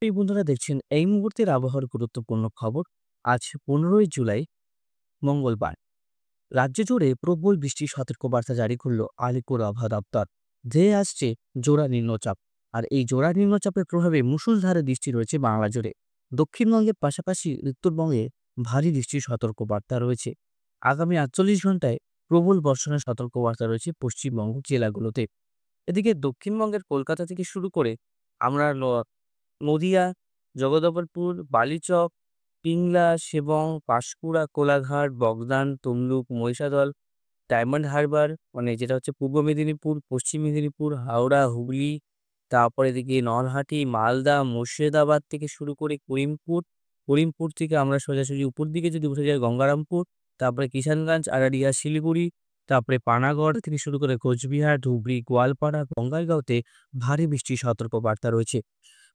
এই বন্ধুরা দেখছেন এই মুহূর্তের আবহাওয়ার গুরুত্বপূর্ণ খবর। আজ 15ই জুলাই, মঙ্গলবার। রাজ্য জুড়ে প্রবল বৃষ্টির সতর্কবার্তা জারি করল আলিপুর আবহাওয়া দপ্তর। ধেয়ে আসছে জোড়া নিম্নচাপ। আর এই জোড়া নিম্নচাপের প্রভাবে মুষলধারে বৃষ্টি রয়েছে বাংলা জুড়ে। দক্ষিণবঙ্গের পাশাপাশি উত্তরবঙ্গে ভারী বৃষ্টির সতর্কবার্তা রয়েছে। আগামী 48 ঘন্টায় প্রবল বর্ষণের সতর্কবার্তা রয়েছে পশ্চিমবঙ্গ জেলাগুলোতে। এদিকে দক্ষিণবঙ্গের কলকাতা থেকে শুরু করে আমরা নদিয়া, জগদলপুর, বালিচক, পিংলা, শিবং, পাঁশকুড়া, কোলাঘাট, বগদান, তমলুক, মহিষাদল, ডায়মন্ড হারবার মানে যেটা হচ্ছে পূর্ব মেদিনীপুর, পশ্চিম মেদিনীপুর, হাওড়া, হুগলি, তারপরে এদিকে নলহাটি, মালদা, মুর্শিদাবাদ থেকে শুরু করে করিমপুর, করিমপুর থেকে আমরা সোজাসুজি উপর দিকে যদি উঠে যাই গঙ্গারামপুর, তারপরে কিষানগঞ্জ, আরারিয়া, শিলিগুড়ি, তারপরে পানাগড় থেকে শুরু করে কোচবিহার, ধুবড়ি, গোয়ালপাড়া, বঙ্গাইগাঁওতে ভারী বৃষ্টির সতর্কবার্তা রয়েছে।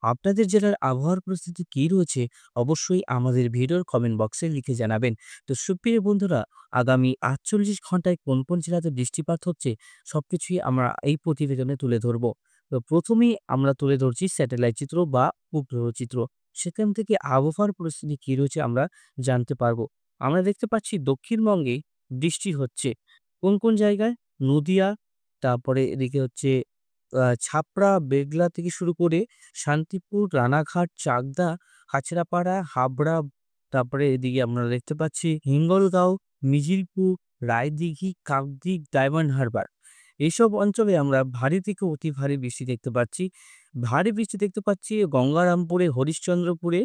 আপনাদের জেলার আবহাওয়ার পরিস্থিতি কী রয়েছে অবশ্যই আমাদের ভিডিওর কমেন্ট বক্সে লিখে জানাবেন। তো সুপ্রিয় বন্ধুরা, আগামী 48 ঘন্টায় কোন কোন জেলাতে বৃষ্টিপাত হচ্ছে সবকিছুই আমরা এই প্রতিবেদনে তুলে ধরব। তো প্রথমেই আমরা তুলে ধরছি স্যাটেলাইট চিত্র বা উপগ্রহ চিত্র। সেখান থেকে আবহাওয়ার পরিস্থিতি কী রয়েছে আমরা জানতে পারবো। আমরা দেখতে পাচ্ছি দক্ষিণবঙ্গে বৃষ্টি হচ্ছে। কোন কোন জায়গায়? নদিয়া, তারপরে এদিকে হচ্ছে ছাপড়া, বেগলা থেকে শুরু করে শান্তিপুর, রানাঘাট, চাকদা, কাছড়াপাড়া, হাবড়া, তারপরে এদিকে আমরা দেখতে পাচ্ছি হিঙ্গলগাঁও, মিজিরপুর, রায়দিঘি, কাকদ্বীপ, ডায়মন্ড হারবার। এইসব অঞ্চলে আমরা ভারী থেকে অতি ভারী বৃষ্টি দেখতে পাচ্ছি। ভারী বৃষ্টি দেখতে পাচ্ছি গঙ্গারামপুরে, হরিশ্চন্দ্রপুরে,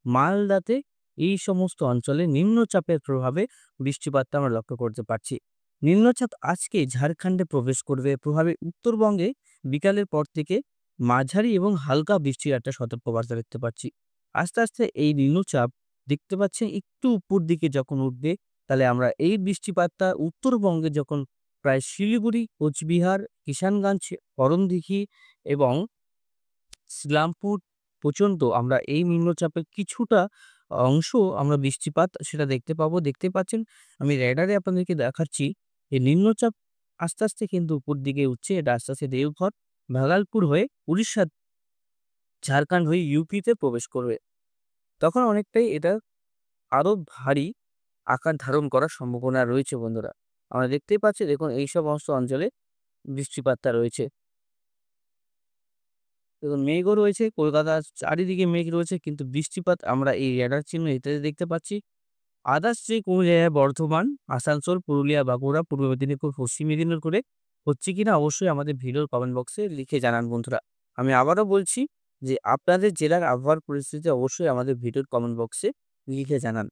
মালদাতে। এই সমস্ত অঞ্চলে নিম্নচাপের প্রভাবে বৃষ্টিপাতটা আমরা লক্ষ্য করতে পারছি। নিম্নচাপ আজকে ঝাড়খণ্ডে প্রবেশ করবে, প্রভাবে উত্তরবঙ্গে বিকালের পর থেকে মাঝারি এবং হালকা বৃষ্টির একটা সতর্কবার্তা দেখতে পাচ্ছি। আস্তে আস্তে এই নিম্নচাপ দেখতে পাচ্ছেন একটু উপর দিকে যখন উঠবে, তাহলে আমরা এই বৃষ্টিপাতটা উত্তরবঙ্গে যখন প্রায় শিলিগুড়ি, কোচবিহার, কিষানগঞ্জ, করণদিঘি এবং ইসলামপুর পর্যন্ত আমরা এই নিম্নচাপের কিছুটা অংশ আমরা বৃষ্টিপাত সেটা দেখতে পাবো। দেখতে পাচ্ছেন আমি রেডারে আপনাদেরকে দেখাচ্ছি এই নিম্নচাপ আস্তে আস্তে কিন্তু উপর দিকে উঠছে। এটা আস্তে আস্তে দেওঘর, ভাগলপুর হয়ে উড়িষ্যা, ঝাড়খণ্ড হয়ে ইউপিতে প্রবেশ করবে। তখন অনেকটাই এটা আরো ভারী আকার ধারণ করার সম্ভাবনা রয়েছে বন্ধুরা। আমরা দেখতেই পাচ্ছি, দেখুন এই সমস্ত অঞ্চলে বৃষ্টিপাতটা রয়েছে। দেখুন মেঘও রয়েছে, কলকাতার চারিদিকে মেঘ রয়েছে, কিন্তু বৃষ্টিপাত আমরা এই রেডার চিহ্ন এটাতে দেখতে পাচ্ছি। আদার্স যে কোনো জায়গায় বর্ধমান, আসানসোল, পুরুলিয়া, বাঁকুড়া, পূর্ব মেদিনীপুর, পশ্চিম মেদিনীপুরে হচ্ছে কিনা অবশ্যই আমাদের ভিডিওর কমেন্ট বক্সে লিখে জানান বন্ধুরা। আমি আবারও বলছি যে আপনাদের জেলার আবহাওয়ার পরিস্থিতি অবশ্যই আমাদের ভিডিওর কমেন্ট বক্সে লিখে জানান।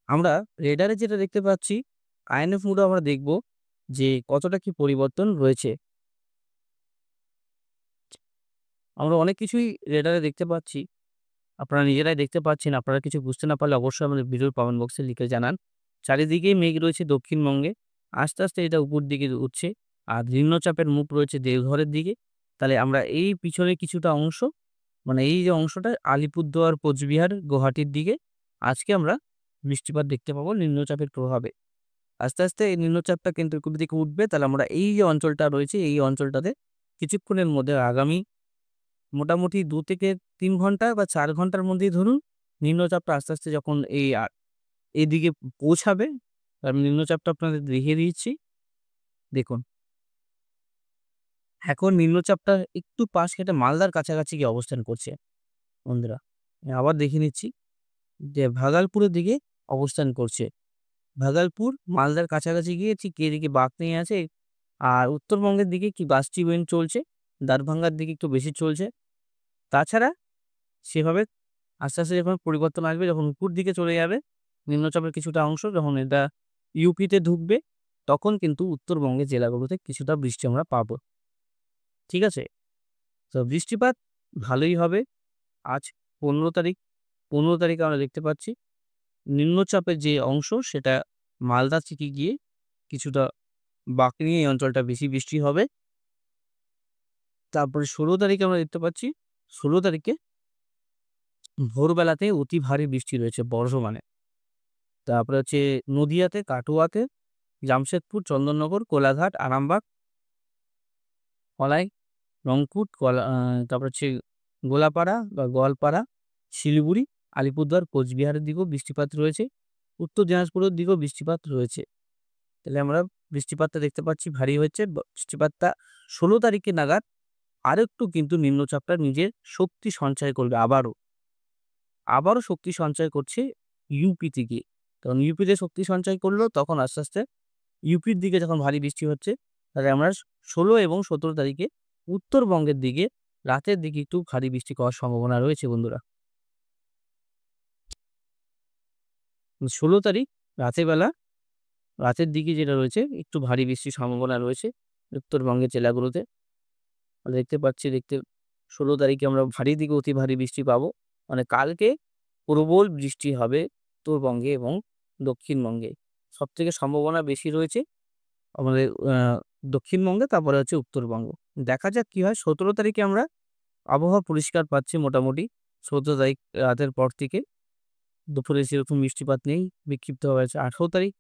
আমরা রেডারে যেটা দেখতে পাচ্ছি, আইএনএফ মোডে আমরা দেখব যে কতটা কি পরিবর্তন রয়েছে। আমরা অনেক কিছুই রেডারে দেখতে পাচ্ছি। আপনারা নিজেরাই দেখতে পাচ্ছেন। আপনারা কিছু বুঝতে না পারলে অবশ্যই আমাদের ভিডিওর কমেন্ট বক্সে লিখে জানান। চারিদিকেই মেঘ রয়েছে দক্ষিণবঙ্গে। আস্তে আস্তে এটা উপর দিকে উঠছে। আর নিম্নচাপের মুখ রয়েছে দেওঘরের দিকে। তাহলে আমরা এই পিছনে কিছুটা অংশ, মানে এই যে অংশটা আলিপুরদুয়ার, কোচবিহার, গুয়াহাটির দিকে আজকে আমরা বৃষ্টিপাত দেখতে পাবো নিম্নচাপের প্রভাবে। আস্তে আস্তে এই নিম্নচাপটা কিন্তু উপর দিকে উঠবে। তাহলে আমরা এই যে অঞ্চলটা রয়েছে এই অঞ্চলটাতে কিছুক্ষণের মধ্যে আগামী মোটামুটি ২ থেকে ৩ ঘন্টা বা ৪ ঘন্টার মধ্যেই ধরুন নিম্নচাপটা আস্তে আস্তে যখন এদিকে পৌঁছাবে, আমি নিম্নচাপটা আপনাদের দেখিয়ে দিচ্ছি। দেখুন, এখন নিম্নচাপটা একটু পাশ কেটে মালদার কাছাকাছি গিয়ে অবস্থান করছে বন্ধুরা। আমি আবার দেখিয়ে নিচ্ছি যে ভাগলপুরের দিকে অবস্থান করছে। ভাগলপুর মালদার কাছাকাছি গিয়ে ঠিক এদিকে বাঁক নিয়ে আছে। আর উত্তরবঙ্গের দিকে কি গাস্টি উইন্ড চলছে, দারভাঙ্গার দিকে একটু বেশি চলছে। তাছাড়া সেভাবে আস্তে আস্তে যখন পরিবর্তন আসবে, যখন উপর দিকে চলে যাবে নিম্নচাপের কিছুটা অংশ, যখন এটা ইউপিতে ঢুকবে, তখন কিন্তু উত্তরবঙ্গের জেলাগুলোতে কিছুটা বৃষ্টি আমরা পাবো। ঠিক আছে? তো বৃষ্টিপাত ভালোই হবে। আজ ১৫ তারিখ। ১৫ তারিখে আমরা দেখতে পাচ্ছি নিম্নচাপের যে অংশ সেটা মালদা থেকে গিয়ে কিছুটা বাঁক নিয়ে এই অঞ্চলটা বেশি বৃষ্টি হবে। তারপরে ১৬ তারিখে আমরা দেখতে পাচ্ছি ১৬ তারিখে ভোরবেলাতে অতি ভারী বৃষ্টি রয়েছে বর্ধমানে। তারপরে হচ্ছে নদীয়াতে, কাটোয়াতে, জামশেদপুর, চন্দননগর, কোলাঘাট, আরামবাগ, কলাই, রংপুর, তারপর হচ্ছে গোলাপাড়া বা গোয়ালপাড়া, শিলিগুড়ি, আলিপুরদুয়ার, কোচবিহারের দিকেও বৃষ্টিপাত রয়েছে। উত্তর দিনাজপুরের দিকেও বৃষ্টিপাত রয়েছে। তাহলে আমরা বৃষ্টিপাতটা দেখতে পাচ্ছি ভারী হচ্ছে। বৃষ্টিপাতটা 16 তারিখে নাগাদ আরেকটু কিন্তু নিম্নচাপটা নিজের শক্তি সঞ্চয় করবে আবারও শক্তি সঞ্চয় করছে ইউপি থেকে। তখন ইউপিতে শক্তি সঞ্চয় করলো, তখন আস্তে, আস্তে ইউপির দিকে যখন ভারী বৃষ্টি হচ্ছে, তাহলে আমরা 16 এবং 17 তারিখে উত্তরবঙ্গের দিকে রাতের দিকে একটু ভারী বৃষ্টি হওয়ার সম্ভাবনা রয়েছে বন্ধুরা। 16 তারিখ রাতের বেলা, রাতের দিকে যেটা রয়েছে একটু ভারী বৃষ্টির সম্ভাবনা রয়েছে উত্তরবঙ্গের জেলাগুলোতে। আমরা দেখতে পাচ্ছি 16 তারিখে আমরা ভারী থেকে অতি ভারী বৃষ্টি পাবো। মানে কালকে প্রবল বৃষ্টি হবে উত্তরবঙ্গে এবং দক্ষিণবঙ্গে। সবথেকে সম্ভাবনা বেশি রয়েছে আমাদের দক্ষিণবঙ্গে, তারপরে হচ্ছে উত্তরবঙ্গ। দেখা যাক কি হয়। 17 তারিখে আমরা আবহাওয়া পরিষ্কার পাচ্ছি মোটামুটি। 17 তারিখ রাতের পর থেকে দুপুরে সেরকম বৃষ্টিপাত নেই, বিক্ষিপ্তভাবে আছে। 18 তারিখ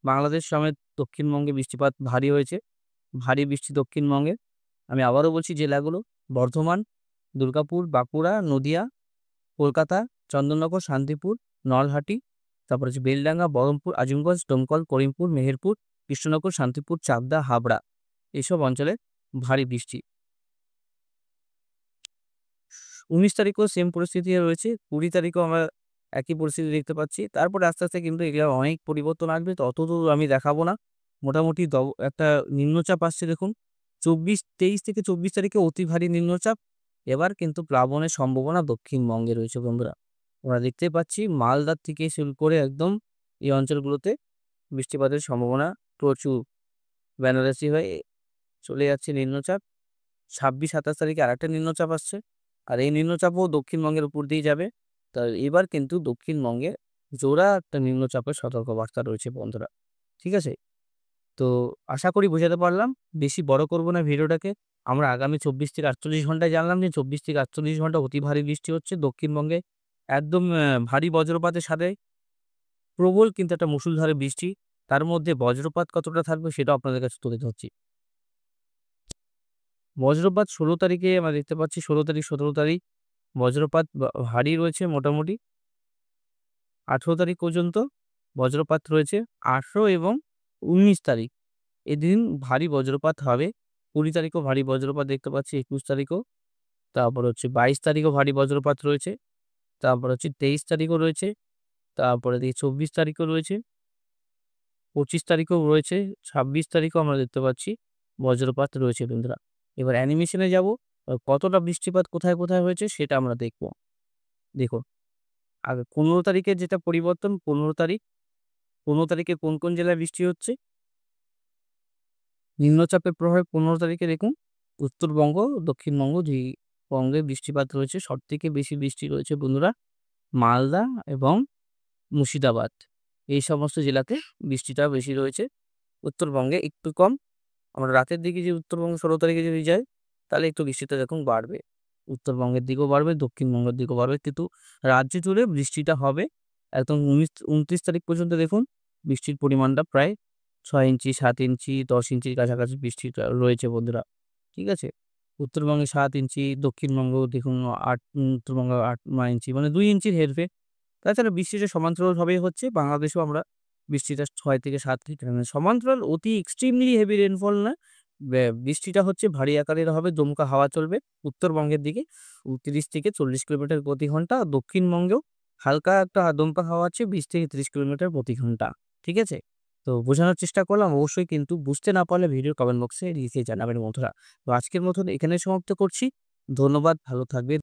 বাংলাদেশ সমেত দক্ষিণবঙ্গে বৃষ্টিপাত ভারী হয়েছে। ভারী বৃষ্টি দক্ষিণবঙ্গে। আমি আবারও বলছি জেলাগুলো: বর্ধমান, দুর্গাপুর, বাঁকুড়া, নদিয়া, কলকাতা, চন্দননগর, শান্তিপুর, নলহাটি, তারপর হচ্ছে বেলডাঙ্গা, বহরমপুর, আজিমগঞ্জ, দমকল, করিমপুর, মেহেরপুর, কৃষ্ণনগর, শান্তিপুর, চাকদা, হাবড়া, এইসব অঞ্চলে ভারী বৃষ্টি। 19 তারিখেও সেম পরিস্থিতি রয়েছে। 20 তারিখেও আমরা একই পরিস্থিতি দেখতে পাচ্ছি। তারপরে আস্তে, আস্তে কিন্তু এগুলো অনেক পরিবর্তন আসবে। তো অতদূর আমি দেখাবো না। মোটামুটি একটা নিম্নচাপ আসছে দেখুন। 23 থেকে 24 তারিখে অতি ভারী নিম্নচাপ। এবার কিন্তু প্লাবনের সম্ভাবনা দক্ষিণবঙ্গে রয়েছে বন্ধুরা। আমরা দেখতে পাচ্ছি মালদার থেকে শুরু করে একদম এই অঞ্চলগুলোতে বৃষ্টিপাতের সম্ভাবনা প্রচুর। বেনারসি হয়ে চলে যাচ্ছে নিম্নচাপ। 26-27 তারিখে আরেকটা নিম্নচাপ আসছে। আর এই নিম্নচাপও দক্ষিণবঙ্গের উপর দিয়ে যাবে। তা এবার কিন্তু দক্ষিণবঙ্গে জোড়া একটা নিম্নচাপের সতর্কবার্তা রয়েছে বন্ধুরা। ঠিক আছে? তো আশা করি বোঝাতে পারলাম। বেশি বড় করব না ভিডিওটাকে। আমরা আগামী 24 থেকে 48 ঘন্টায় জানলাম যে 24 থেকে 48 ঘন্টা অতি ভারী বৃষ্টি হচ্ছে দক্ষিণবঙ্গে। একদম ভারী বজ্রপাতের সাথে প্রবল কিন্তু একটা মুষলধারে বৃষ্টি। তার মধ্যে বজ্রপাত কতটা থাকবে সেটাও আপনাদের কাছে তুলে ধরছি। বজ্রপাত 16 তারিখে আমরা দেখতে পাচ্ছি, 16 তারিখ, 17 তারিখ বজ্রপাত ভারী রয়েছে মোটামুটি। 18 তারিখ পর্যন্ত বজ্রপাত রয়েছে। 18 এবং 19 তারিখ এদিন ভারী বজ্রপাত হবে। 20 তারিখেও ভারী বজ্রপাত দেখতে পাচ্ছি, 21 তারিখেও। তারপর হচ্ছে 22 তারিখেও ভারী বজ্রপাত রয়েছে। তারপর হচ্ছে 23 তারিখও রয়েছে। তারপরে দেখি 24 তারিখও রয়েছে। 25 তারিখেও রয়েছে। 26 তারিখেও আমরা দেখতে পাচ্ছি বজ্রপাত রয়েছে বন্ধুরা। এবার অ্যানিমেশনে যাব। কতটা বৃষ্টিপাত কোথায়, কোথায় হয়েছে সেটা আমরা দেখব। দেখুন, আগে 15 তারিখের যেটা পরিবর্তন, 15 তারিখে কোন, কোন জেলায় বৃষ্টি হচ্ছে? নিম্নচাপের প্রভাবে 15 তারিখে দেখুন উত্তরবঙ্গ, দক্ষিণবঙ্গ দুই বঙ্গে বৃষ্টিপাত রয়েছে। সবথেকে বেশি বৃষ্টি রয়েছে বন্ধুরা মালদা এবং মুর্শিদাবাদ। এই সমস্ত জেলাতে বৃষ্টিটা বেশি রয়েছে। উত্তরবঙ্গে একটু কম। আমরা রাতের দিকে যে উত্তরবঙ্গে 16 তারিখে যদি যাই, তাহলে একটু বৃষ্টিটা দেখুন বাড়বে। উত্তরবঙ্গের দিকেও বাড়বে, দক্ষিণবঙ্গের দিকেও বাড়বে। কিন্তু রাজ্য জুড়ে বৃষ্টিটা হবে। একদম 29 তারিখ পর্যন্ত দেখুন বৃষ্টির পরিমাণটা প্রায় 6 ইঞ্চি, 7 ইঞ্চি, 10 ইঞ্চির কাছাকাছি বৃষ্টিটা রয়েছে বন্ধুরা। ঠিক আছে? উত্তরবঙ্গে 7 ইঞ্চি, দক্ষিণবঙ্গ দেখুন উত্তরবঙ্গ 8-9 ইঞ্চি, মানে 2 ইঞ্চির হেরফের। তাছাড়া বৃষ্টিটা সমান্তরালভাবেই হচ্ছে। বাংলাদেশেও আমরা বৃষ্টিটা 6 থেকে 7 মানে সমান্তরাল, অতি এক্সট্রিমলি হেভি রেইনফল না। বৃষ্টিটা হচ্ছে ভারী আকারের হবে, দমকা হাওয়া চলবে উত্তরবঙ্গের দিকে 30 থেকে 40 কিলোমিটার প্রতি ঘন্টা। দক্ষিণবঙ্গেও হালকা একটা দমকা হাওয়া আছে 20 থেকে 30 কিলোমিটার প্রতি ঘন্টা। ঠিক আছে? তো বোঝানোর চেষ্টা করলাম। অবশ্যই কিন্তু বুঝতে না পারলে ভিডিওর কমেন্ট বক্সে লিখে জানাবেন বন্ধুরা। তো আজকের মতন এখানেই সমাপ্ত করছি। ধন্যবাদ, ভালো থাকবেন।